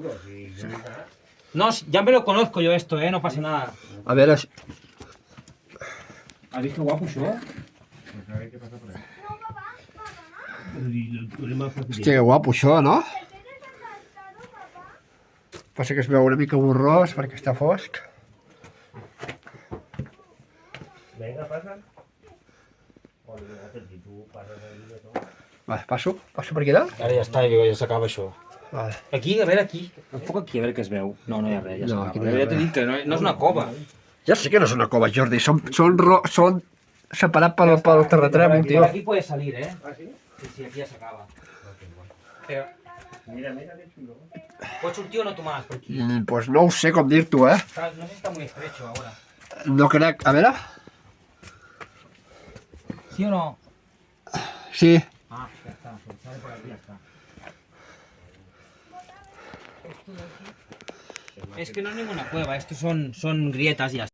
seguro. Si yo No, ya me lo conozco yo esto, no pasa nada. A veure... ¿Has visto qué guapo això? pues a ver qué pasa por ahí. Y lo más fácil. Hòstia, que guapo això, no? Passa que es veu una mica borrós perquè està fosc. Venga, pasa. Olvídate, si tú pasas ahí de todo. Vale, passo per aquí dalt. Ara ja està, ja s'acaba això. Vale. Aquí, a veure, aquí. Enfoca aquí, a veure què es veu. No, no hi ha res, ja No, s'acaba. aquí no hi ha Ja t'he res. dit que no és una cova. Ja sé que no és una cova, Jordi, són separats pel terratrèmol, Por tio. aquí puede salir, ¿Ah, sí? Sí, sí, aquí ya se acaba. Mira, mira qué chulo. ¿Puedes sortir o no, Tomás? Por aquí. Pues no ho sé com dir-t'ho, No sé si está muy estrecho ahora. No crec... A veure... ¿Sí o no? Sí. Ah, ya está. Sale por aquí, ya está. Es que no es ninguna cueva, estos son grietas y ya está.